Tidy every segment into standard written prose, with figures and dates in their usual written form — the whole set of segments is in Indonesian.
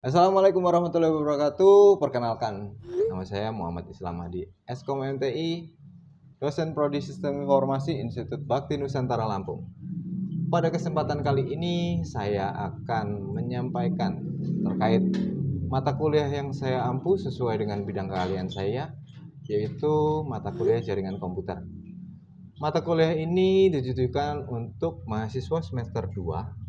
Assalamualaikum warahmatullahi wabarakatuh. Perkenalkan, nama saya Muhammad Islam Hadi, Eskom MTI, dosen Prodi Sistem Informasi Institut Bakti Nusantara Lampung. Pada kesempatan kali ini saya akan menyampaikan terkait mata kuliah yang saya ampu sesuai dengan bidang keahlian saya, yaitu mata kuliah jaringan komputer. Mata kuliah ini ditujukan untuk mahasiswa semester 2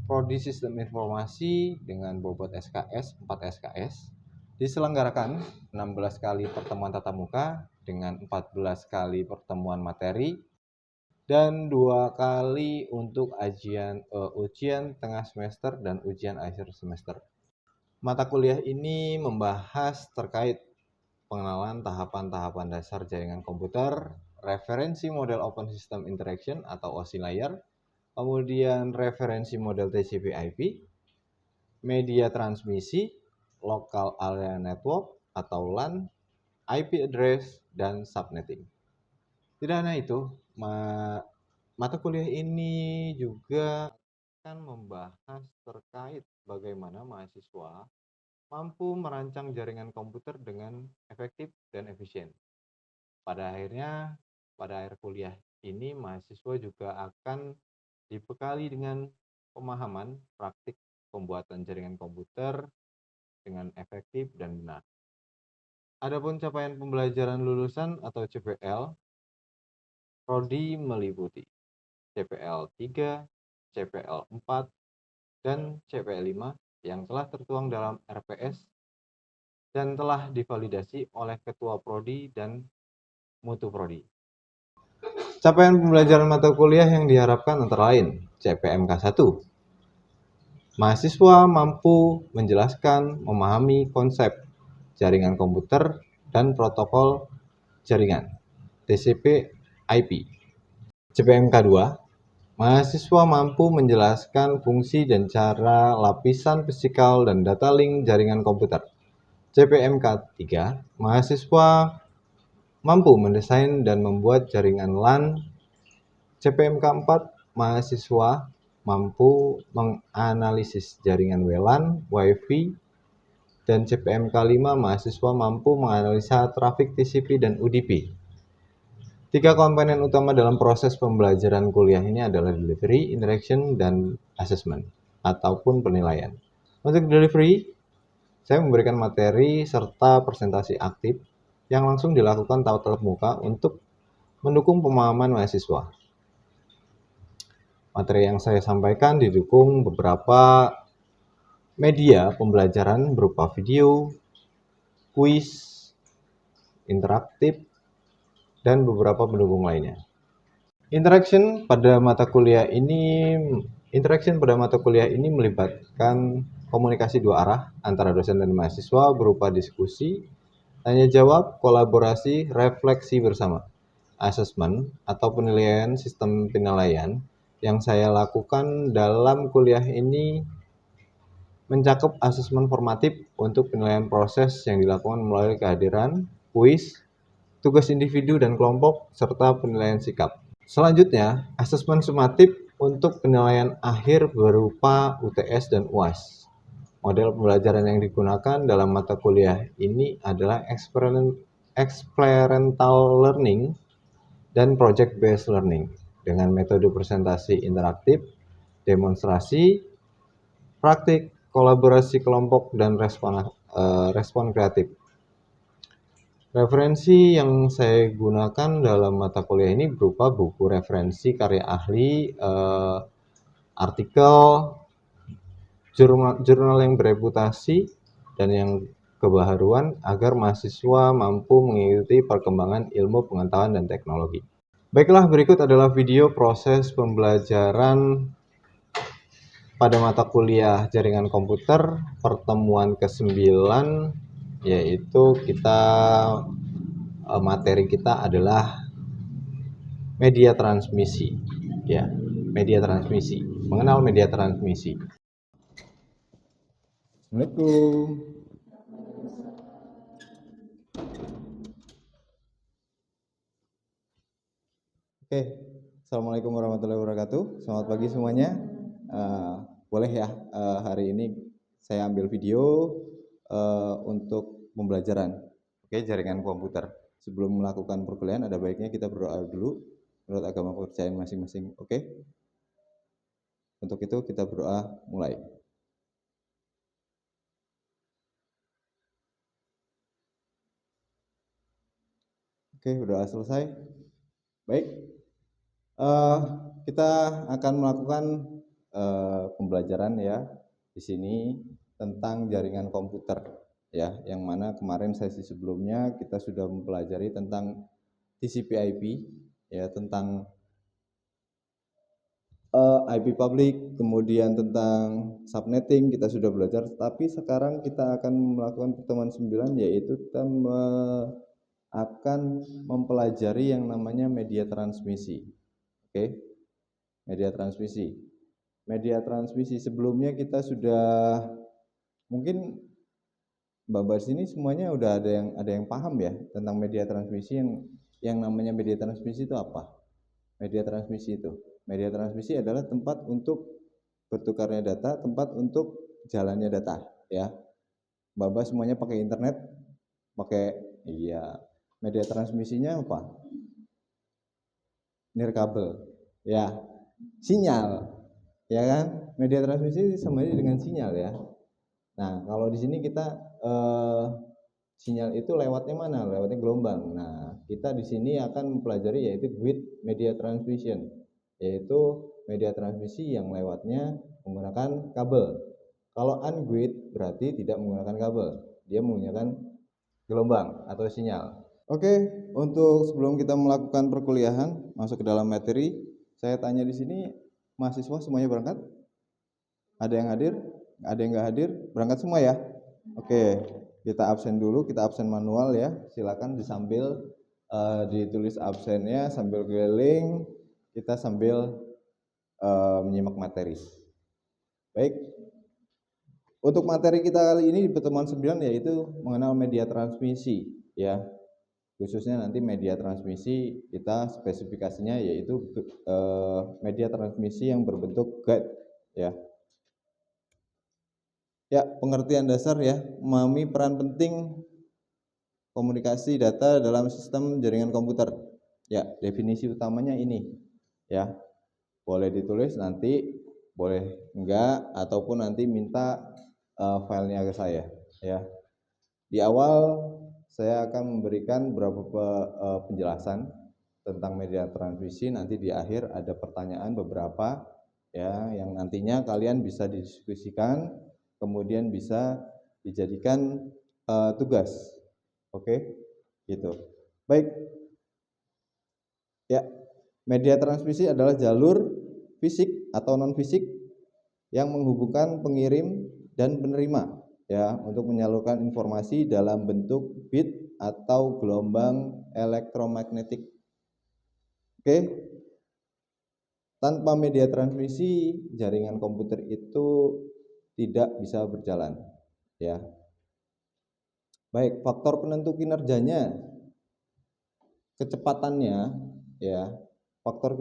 Prodi Sistem Informasi dengan bobot SKS 4 SKS diselenggarakan 16 kali pertemuan tatap muka dengan 14 kali pertemuan materi dan 2 kali untuk ujian tengah semester dan ujian akhir semester. Mata kuliah ini membahas terkait pengenalan tahapan-tahapan dasar jaringan komputer, referensi model Open System Interaction atau OSI Layer, kemudian referensi model TCP/IP, media transmisi, local area network atau LAN, IP address, dan subnetting. Tidak hanya itu, mata kuliah ini juga akan membahas terkait bagaimana mahasiswa mampu merancang jaringan komputer dengan efektif dan efisien. Pada akhir kuliah ini, mahasiswa juga akan dibekali dengan pemahaman praktik pembuatan jaringan komputer dengan efektif dan benar. Adapun capaian pembelajaran lulusan atau CPL, Prodi meliputi CPL 3, CPL 4, dan CPL 5 yang telah tertuang dalam RPS dan telah divalidasi oleh Ketua Prodi dan Mutu Prodi. Capaian pembelajaran mata kuliah yang diharapkan antara lain CPMK 1. Mahasiswa mampu menjelaskan, memahami konsep jaringan komputer dan protokol jaringan TCP/IP. CPMK 2. Mahasiswa mampu menjelaskan fungsi dan cara lapisan fisikal dan data link jaringan komputer. CPMK 3. Mahasiswa mampu mendesain dan membuat jaringan LAN. CPMK 4, mahasiswa mampu menganalisis jaringan WLAN, Wi-Fi, dan CPMK 5, mahasiswa mampu menganalisa trafik TCP dan UDP. 3 komponen utama dalam proses pembelajaran kuliah ini adalah delivery, interaction, dan assessment, ataupun penilaian. Untuk delivery, saya memberikan materi serta presentasi aktif yang langsung dilakukan tatap muka untuk mendukung pemahaman mahasiswa. Materi yang saya sampaikan didukung beberapa media pembelajaran berupa video, kuis, interaktif, dan beberapa pendukung lainnya. Interaction pada mata kuliah ini melibatkan komunikasi dua arah antara dosen dan mahasiswa berupa diskusi, tanya jawab, kolaborasi, refleksi bersama. Assessment atau penilaian sistem penilaian yang saya lakukan dalam kuliah ini mencakup asesmen formatif untuk penilaian proses yang dilakukan melalui kehadiran, kuis, tugas individu dan kelompok, serta penilaian sikap. Selanjutnya, asesmen sumatif untuk penilaian akhir berupa UTS dan UAS. Model pembelajaran yang digunakan dalam mata kuliah ini adalah experiential learning dan project-based learning dengan metode presentasi interaktif, demonstrasi, praktik, kolaborasi kelompok, dan respon kreatif. Referensi yang saya gunakan dalam mata kuliah ini berupa buku referensi karya ahli, artikel, jurnal yang bereputasi, dan yang kebaharuan agar mahasiswa mampu mengikuti perkembangan ilmu pengetahuan dan teknologi. Baiklah, berikut adalah video proses pembelajaran pada mata kuliah jaringan komputer pertemuan ke-9, yaitu materi kita adalah media transmisi. Ya, media transmisi. Mengenal media transmisi. Assalamualaikum. Oke, Assalamualaikum warahmatullahi wabarakatuh. Selamat pagi semuanya. Boleh ya hari ini saya ambil video untuk pembelajaran jaringan komputer. Sebelum melakukan perkuliahan ada baiknya kita berdoa dulu menurut agama kepercayaan masing-masing. Untuk itu kita berdoa mulai. Berdoa selesai. Baik, kita akan melakukan pembelajaran ya di sini tentang jaringan komputer ya, yang mana kemarin sesi sebelumnya kita sudah mempelajari tentang TCP/IP ya, tentang IP public, kemudian tentang subnetting kita sudah belajar, tapi sekarang kita akan melakukan pertemuan 9 yaitu kita akan mempelajari yang namanya media transmisi. Media transmisi. Media transmisi sebelumnya kita sudah, mungkin Mbak sini semuanya udah ada yang paham ya tentang media transmisi. Yang namanya media transmisi itu apa? Media transmisi adalah tempat untuk bertukarnya data, tempat untuk jalannya data ya. Mbak semuanya pakai internet, media transmisinya apa? Nirkabel ya, sinyal ya kan. Media transmisi sama dengan sinyal ya. Nah, kalau di sini kita sinyal itu lewatnya mana? Lewatnya gelombang. Nah, kita di sini akan mempelajari yaitu grid media transmission, yaitu media transmisi yang lewatnya menggunakan kabel. Kalau ungrid berarti tidak menggunakan kabel, dia menggunakan gelombang atau sinyal. Untuk sebelum kita melakukan perkuliahan, masuk ke dalam materi, saya tanya di sini, mahasiswa semuanya berangkat? Ada yang hadir? Ada yang nggak hadir? Berangkat semua ya? Kita absen dulu, kita absen manual ya. Silakan disambil ditulis absennya sambil keliling, kita sambil menyimak materi. Baik. Untuk materi kita kali ini di pertemuan 9 yaitu mengenal media transmisi ya. Khususnya nanti media transmisi kita spesifikasinya yaitu media transmisi yang berbentuk guide ya. Ya, pengertian dasar ya, memahami peran penting komunikasi data dalam sistem jaringan komputer. Ya, definisi utamanya ini ya. Boleh ditulis nanti, boleh enggak, ataupun nanti minta filenya ke saya ya. Di awal saya akan memberikan beberapa penjelasan tentang media transmisi, nanti di akhir ada pertanyaan beberapa ya yang nantinya kalian bisa didiskusikan, kemudian bisa dijadikan tugas. Gitu. Baik. Ya, media transmisi adalah jalur fisik atau non fisik yang menghubungkan pengirim dan penerima ya untuk menyalurkan informasi dalam bentuk bit atau gelombang elektromagnetik. Tanpa media transmisi jaringan komputer itu tidak bisa berjalan ya. Baik, faktor penentu kinerjanya, kecepatannya ya. Faktor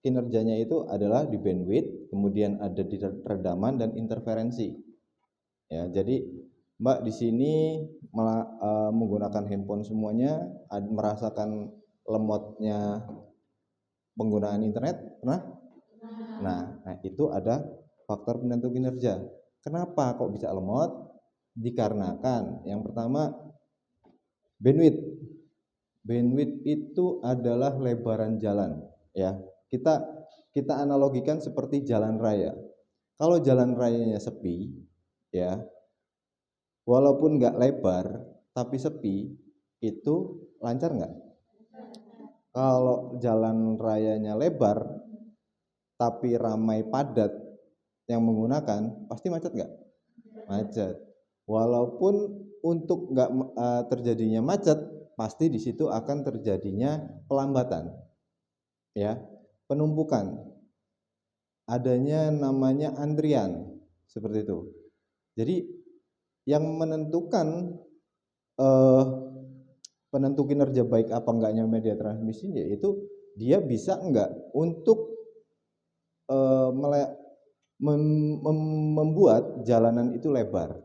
kinerjanya itu adalah di bandwidth, kemudian ada di redaman dan interferensi. Ya, jadi Mbak di sini menggunakan handphone semuanya, merasakan lemotnya penggunaan internet, pernah? Nah, itu ada faktor penentu kinerja. Kenapa kok bisa lemot? Dikarenakan yang pertama bandwidth. Bandwidth itu adalah lebaran jalan ya. Kita analogikan seperti jalan raya. Kalau jalan rayanya sepi ya, walaupun nggak lebar tapi sepi, itu lancar nggak? Kalau jalan rayanya lebar tapi ramai padat yang menggunakan, pasti macet nggak? Macet. Walaupun untuk nggak terjadinya macet, pasti di situ akan terjadinya pelambatan, ya, penumpukan, adanya namanya antrian, seperti itu. Jadi yang menentukan penentu kinerja baik apa enggaknya media transmisi yaitu dia bisa enggak untuk membuat jalanan itu lebar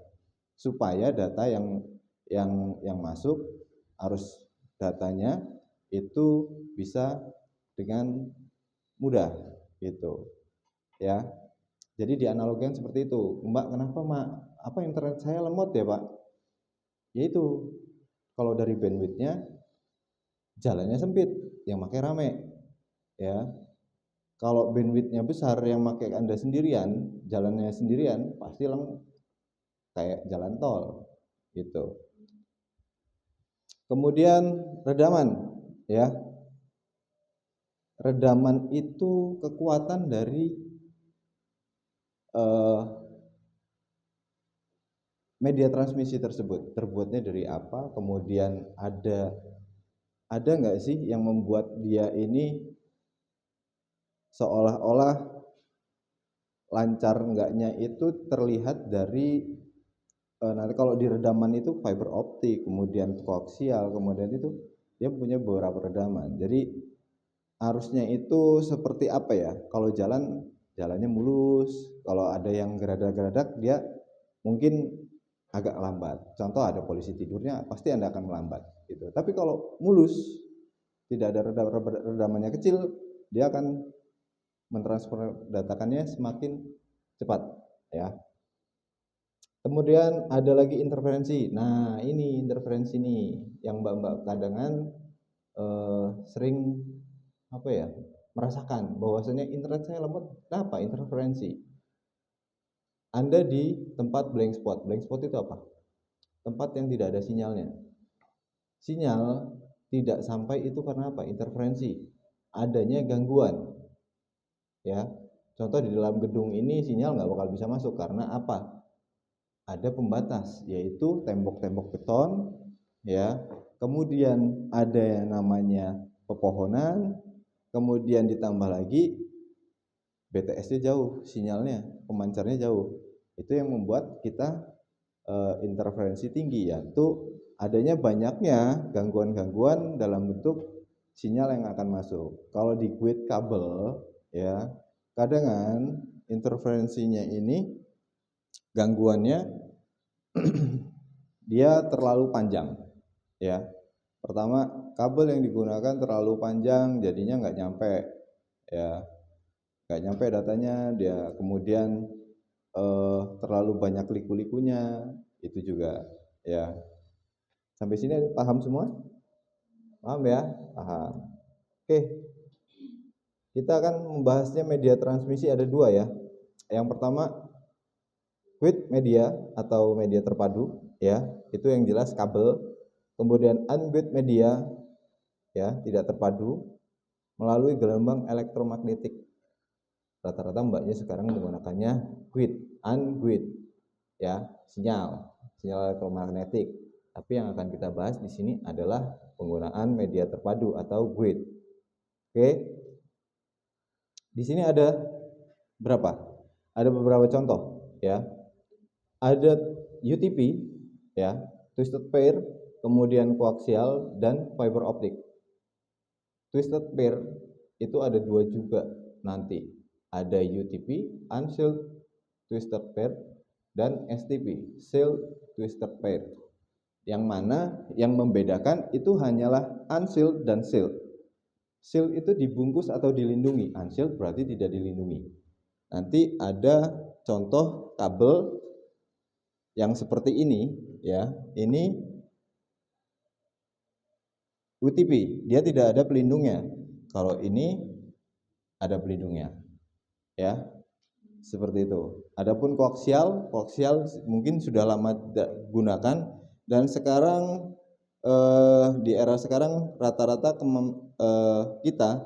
supaya data yang masuk, arus datanya itu bisa dengan mudah gitu ya. Jadi dianalogikan seperti itu. Mbak, kenapa Mak? Apa internet saya lemot ya Pak? Yaitu kalau dari bandwidthnya jalannya sempit, yang pakai rame ya. Kalau bandwidthnya besar, yang pakai Anda sendirian, jalannya sendirian, pasti kayak jalan tol gitu. Kemudian redaman ya. Redaman itu kekuatan dari media transmisi tersebut. Terbuatnya dari apa? Kemudian ada nggak sih yang membuat dia ini seolah-olah lancar enggaknya itu terlihat dari nanti kalau di redaman itu fiber optik, kemudian koaksial, kemudian itu dia punya beberapa redaman. Jadi arusnya itu seperti apa ya? Kalau jalannya mulus, kalau ada yang geradak-geradak dia mungkin agak lambat. Contoh ada polisi tidurnya, pasti Anda akan melambat gitu. Tapi kalau mulus, tidak ada redamannya kecil, dia akan mentransfer datakannya semakin cepat ya. Kemudian ada lagi interferensi. Nah, ini interferensi nih yang Mbak-mbak kadangan sering apa ya? Merasakan bahwasanya internet saya lemot. Kenapa? Interferensi. Anda di tempat blank spot. Blank spot itu apa? Tempat yang tidak ada sinyalnya. Sinyal tidak sampai itu karena apa? Interferensi. Adanya gangguan. Ya. Contoh di dalam gedung ini sinyal nggak bakal bisa masuk karena apa? Ada pembatas, yaitu tembok-tembok beton, ya. Kemudian ada yang namanya pepohonan, kemudian ditambah lagi BTS-nya jauh, sinyalnya, pemancarnya jauh. Itu yang membuat kita interferensi tinggi, yaitu adanya banyaknya gangguan-gangguan dalam bentuk sinyal yang akan masuk. Kalau di guide kabel, ya, kadang interferensinya ini gangguannya dia terlalu panjang ya. Pertama, kabel yang digunakan terlalu panjang, jadinya nggak nyampe ya, nggak nyampe datanya. Dia kemudian terlalu banyak liku-likunya, itu juga ya. Sampai sini paham semua? Paham ya? Paham. Oke, kita akan membahasnya media transmisi ada dua ya. Yang pertama with media atau media terpadu ya, itu yang jelas kabel. Kemudian unweight media ya, tidak terpadu melalui gelombang elektromagnetik. Rata-rata mbaknya sekarang menggunakannya unweight ya, sinyal elektromagnetik. Tapi yang akan kita bahas di sini adalah penggunaan media terpadu atau weight. Oke. Di sini ada berapa? Ada beberapa contoh ya. Ada UTP ya, twisted pair, kemudian koaksial dan fiber optik. Twisted pair itu ada dua juga nanti. Ada UTP, unsealed twisted pair, dan STP, sealed twisted pair. Yang mana yang membedakan itu hanyalah unsealed dan sealed. Sealed itu dibungkus atau dilindungi, unsealed berarti tidak dilindungi. Nanti ada contoh kabel yang seperti ini ya, ini UTP, dia tidak ada pelindungnya. Kalau ini ada pelindungnya ya, seperti itu. Adapun koaksial mungkin sudah lama tidak gunakan, dan sekarang di era sekarang rata-rata kita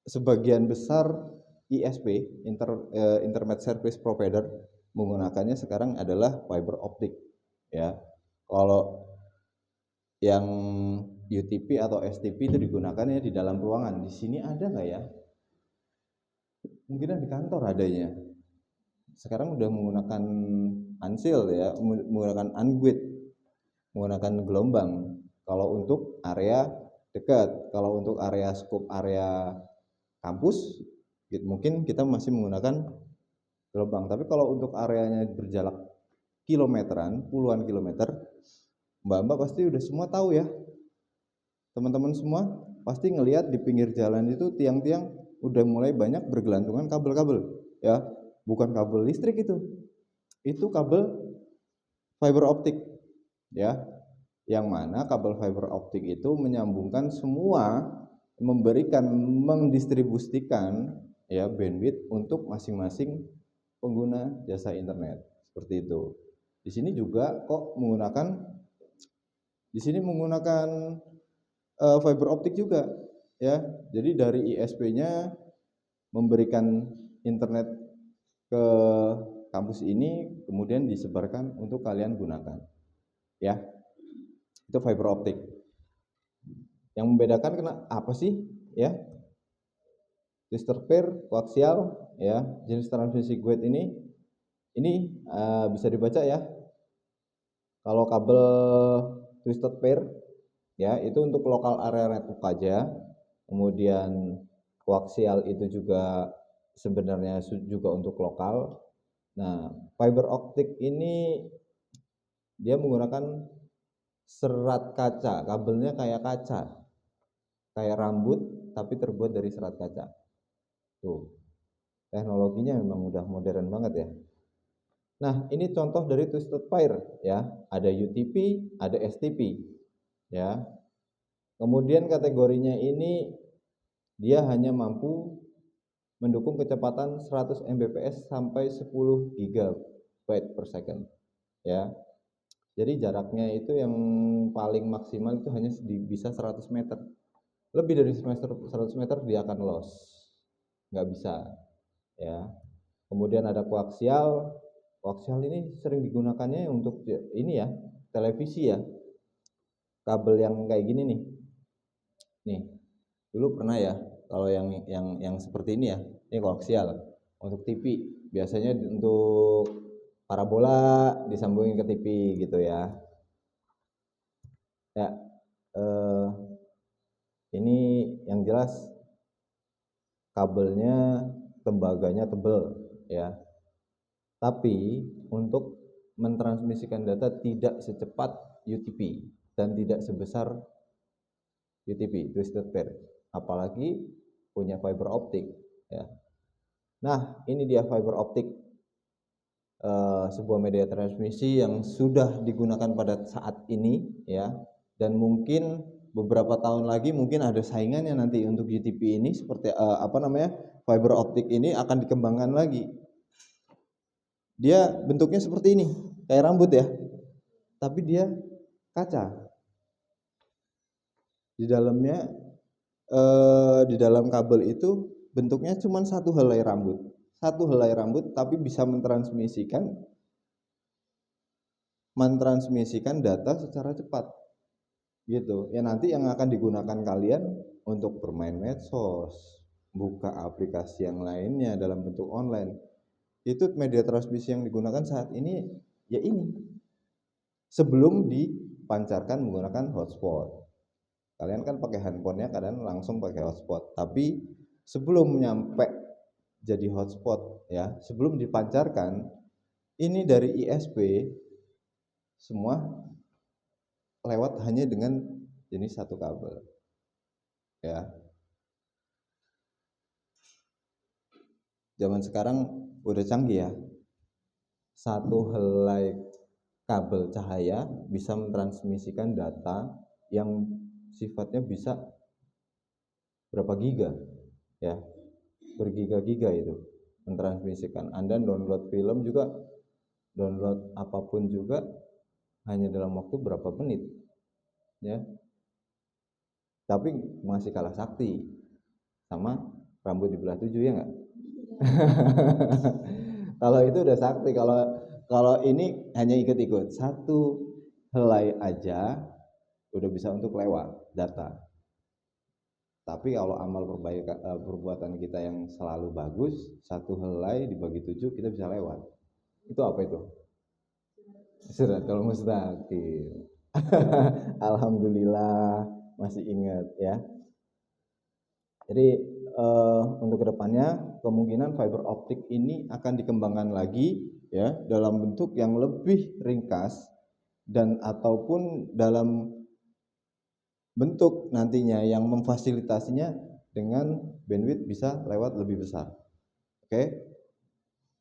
sebagian besar ISP, Internet Service Provider, menggunakannya sekarang adalah fiber optik ya. Kalau yang UTP atau STP itu digunakannya di dalam ruangan. Di sini ada nggak ya? Mungkin di kantor adanya. Sekarang udah menggunakan unsealed ya, menggunakan unweight, menggunakan gelombang. Kalau untuk area dekat, kalau untuk area scope area kampus, mungkin kita masih menggunakan gelombang. Tapi kalau untuk areanya berjarak kilometeran, puluhan kilometer, mbak-mbak pasti udah semua tahu ya. Teman-teman semua pasti ngelihat di pinggir jalan itu tiang-tiang udah mulai banyak bergelantungan kabel-kabel, ya. Bukan kabel listrik itu kabel fiber optik, ya. Yang mana kabel fiber optik itu menyambungkan semua, mendistribusikan ya bandwidth untuk masing-masing pengguna jasa internet, seperti itu. Di sini juga kok menggunakan fiber optik juga, ya. Jadi dari ISP-nya memberikan internet ke kampus ini, kemudian disebarkan untuk kalian gunakan, ya. Itu fiber optik. Yang membedakan apa sih, ya? Twisted pair, koaksial, ya. Jenis transmisi guide ini bisa dibaca ya. Kalau kabel twisted pair, ya, itu untuk lokal area network aja. Kemudian koaksial itu juga sebenarnya juga untuk lokal. Nah, fiber optik ini dia menggunakan serat kaca, kabelnya kayak kaca, kayak rambut tapi terbuat dari serat kaca. Tuh, teknologinya memang udah modern banget ya. Nah, ini contoh dari twisted pair, ya. Ada UTP, ada STP, ya. Kemudian kategorinya ini dia hanya mampu mendukung kecepatan 100 Mbps sampai 10 GB per second, ya. Jadi jaraknya itu yang paling maksimal itu hanya bisa 100 meter. Lebih dari 100 meter dia akan loss, nggak bisa, ya. Kemudian ada koaksial. Koaksial ini sering digunakannya untuk ini ya, televisi ya. Kabel yang kayak gini nih. Nih, dulu pernah ya, kalau yang seperti ini ya, ini koaksial. Untuk TV, biasanya untuk parabola disambungin ke TV gitu ya. Ya, ini yang jelas kabelnya, tembaganya tebal ya. Tapi untuk mentransmisikan data tidak secepat UTP dan tidak sebesar UTP, twisted pair, apalagi punya fiber optik ya. Nah, ini dia fiber optik, sebuah media transmisi yang sudah digunakan pada saat ini ya, dan mungkin beberapa tahun lagi mungkin ada saingannya nanti untuk UTP ini, seperti fiber optik ini akan dikembangkan lagi. Dia bentuknya seperti ini, kayak rambut ya, tapi dia kaca. Di dalamnya, di dalam kabel itu bentuknya cuma satu helai rambut, tapi bisa mentransmisikan data secara cepat, gitu. Ya nanti yang akan digunakan kalian untuk bermain medsos, buka aplikasi yang lainnya dalam bentuk online. Itu media transmisi yang digunakan saat ini ya ini. Sebelum dipancarkan menggunakan hotspot. Kalian kan pakai handphonenya kadang langsung pakai hotspot, tapi sebelum nyampe jadi hotspot ya, sebelum dipancarkan ini dari ISP semua lewat hanya dengan jenis satu kabel ya. Zaman sekarang udah canggih ya, satu helai kabel cahaya bisa mentransmisikan data yang sifatnya bisa berapa giga ya, bergiga-giga itu mentransmisikan. Anda download film juga, download apapun juga hanya dalam waktu berapa menit ya, tapi masih kalah sakti sama rambut di belah 7 ya enggak? Kalau itu udah sakti, kalau ini hanya ikut-ikut, satu helai aja udah bisa untuk lewat data. Tapi kalau amal perbuatan kita yang selalu bagus, satu helai dibagi 7 kita bisa lewat. Itu apa itu? Siratul mustaqim. Alhamdulillah masih ingat ya. Jadi untuk kedepannya kemungkinan fiber optik ini akan dikembangkan lagi ya dalam bentuk yang lebih ringkas dan ataupun dalam bentuk nantinya yang memfasilitasinya dengan bandwidth bisa lewat lebih besar. Oke.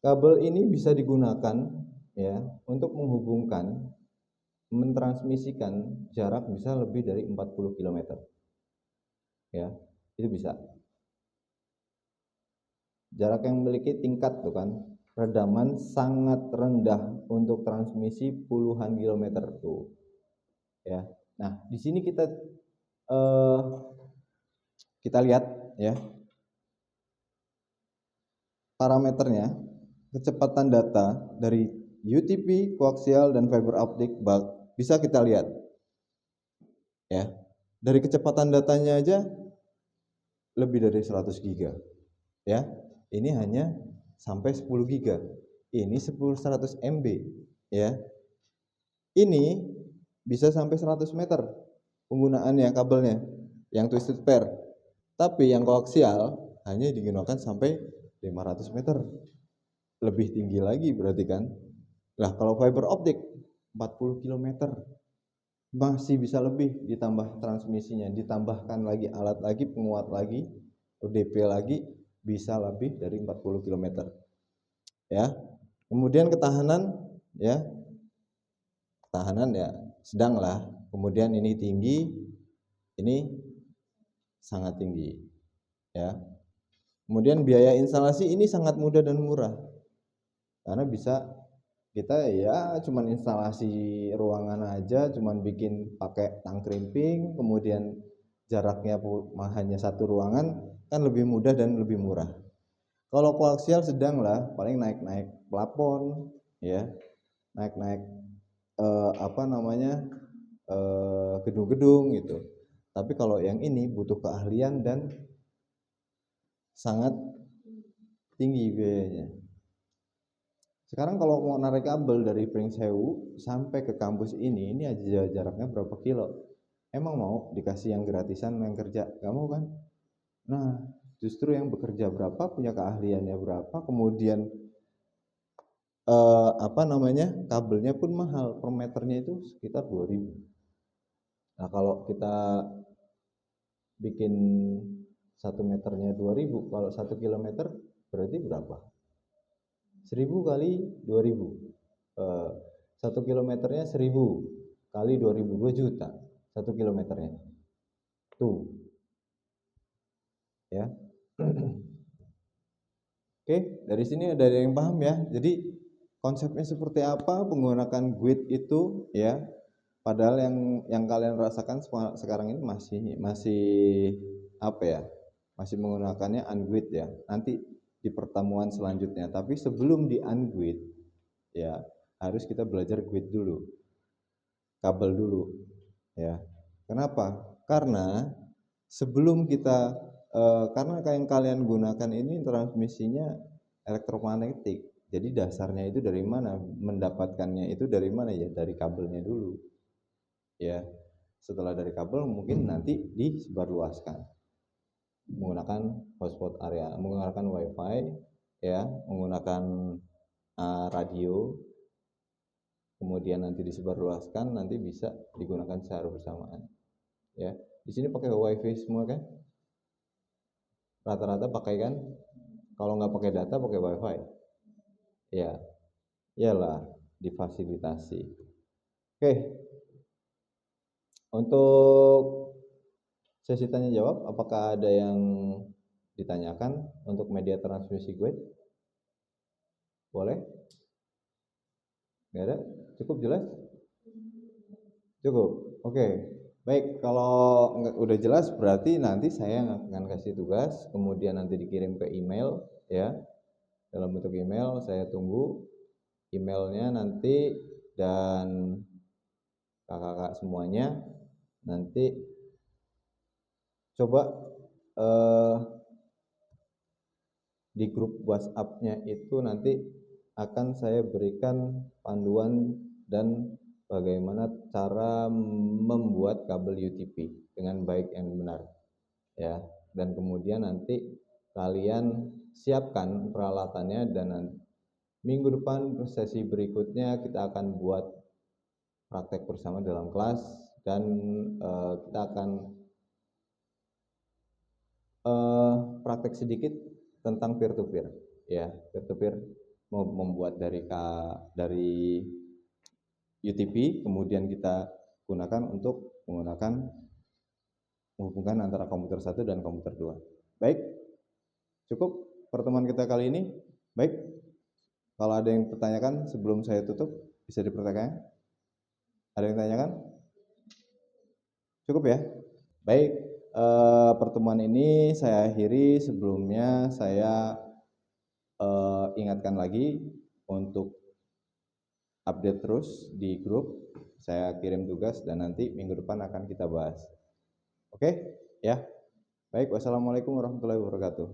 Kabel ini bisa digunakan ya untuk menghubungkan, mentransmisikan jarak bisa lebih dari 40 km. Ya, itu bisa. Jarak yang memiliki tingkat tuh kan redaman sangat rendah untuk transmisi puluhan kilometer tuh. Ya. Nah, di sini kita lihat ya parameternya, kecepatan data dari UTP, koaksial dan fiber optik bisa kita lihat. Ya. Dari kecepatan datanya aja lebih dari 100 giga. Ya. Ini hanya sampai 10 giga. Ini 100 MB, ya. Ini bisa sampai 100 meter penggunaannya kabelnya yang twisted pair. Tapi yang koaksial hanya digunakan sampai 500 meter. Lebih tinggi lagi berarti kan. Nah, kalau fiber optik 40 km masih bisa lebih ditambah transmisinya, ditambahkan lagi alat lagi, penguat lagi, ODP lagi bisa lebih dari 40 km. Ya. Kemudian ketahanan ya. Ketahanan ya sedang lah. Kemudian ini tinggi, ini sangat tinggi. Ya. Kemudian biaya instalasi ini sangat mudah dan murah. Karena bisa kita ya cuman instalasi ruangan aja, cuman bikin pakai tang krimping, kemudian jaraknya hanya satu ruangan, kan lebih mudah dan lebih murah. Kalau koaksial sedang lah, paling naik-naik plafon, ya, naik-naik gedung-gedung gitu. Tapi kalau yang ini butuh keahlian dan sangat tinggi biayanya. Sekarang kalau mau narik kabel dari Pringsewu sampai ke kampus ini aja jaraknya berapa kilo? Emang mau dikasih yang gratisan yang kerja? Gak mau kan? Nah, justru yang bekerja berapa, punya keahliannya berapa, kemudian kabelnya pun mahal, per meternya itu sekitar 2000. Nah, kalau kita bikin 1 meternya 2000, kalau 1 kilometer berarti berapa? 1000 kali 2000. 1 kilometernya 1000 kali 2000, 2 juta 1 kilometernya. Tuh. Ya. Oke, dari sini ada yang paham ya. Jadi konsepnya seperti apa penggunaan guide itu ya. Padahal yang kalian rasakan sekarang ini masih apa ya? Masih menggunakannya unguide ya. Nanti di pertemuan selanjutnya. Tapi sebelum di unguide ya harus kita belajar guide dulu. Kabel dulu ya. Kenapa? Karena sebelum kita karena yang kalian gunakan ini transmisinya elektromagnetik. Jadi dasarnya itu dari mana? Mendapatkannya itu dari mana ya? Dari kabelnya dulu. Ya. Setelah dari kabel mungkin nanti disebarluaskan menggunakan hotspot area, menggunakan wifi ya, menggunakan radio. Kemudian nanti disebarluaskan, nanti bisa digunakan secara bersamaan. Ya. Di sini pakai wifi semua kan? Rata-rata pakai kan? Kalau nggak pakai data pakai wifi. Ya, iyalah difasilitasi. Oke, untuk sesi tanya jawab, apakah ada yang ditanyakan untuk media transmisi guide? Boleh? Nggak ada? Cukup jelas? Cukup. Oke. Baik, kalau udah jelas berarti nanti saya akan kasih tugas, kemudian nanti dikirim ke email ya. Dalam bentuk email, saya tunggu emailnya nanti, dan kakak-kakak semuanya nanti coba di grup WhatsApp-nya itu nanti akan saya berikan panduan dan bagaimana cara membuat kabel UTP dengan baik dan benar ya. dan kemudian nanti kalian siapkan peralatannya, dan minggu depan sesi berikutnya kita akan buat praktek bersama dalam kelas, dan kita akan praktek sedikit tentang peer to peer, ya. Peer to peer mau membuat dari UTP, kemudian kita gunakan untuk menghubungkan antara komputer 1 dan komputer 2. Baik, cukup pertemuan kita kali ini. Baik, kalau ada yang pertanyakan sebelum saya tutup, bisa dipertanyakan. Ada yang tanyakan? Cukup ya? Baik, pertemuan ini saya akhiri. Sebelumnya saya ingatkan lagi untuk update terus di grup. Saya kirim tugas dan nanti minggu depan akan kita bahas. Oke, ya. Baik, wassalamualaikum warahmatullahi wabarakatuh.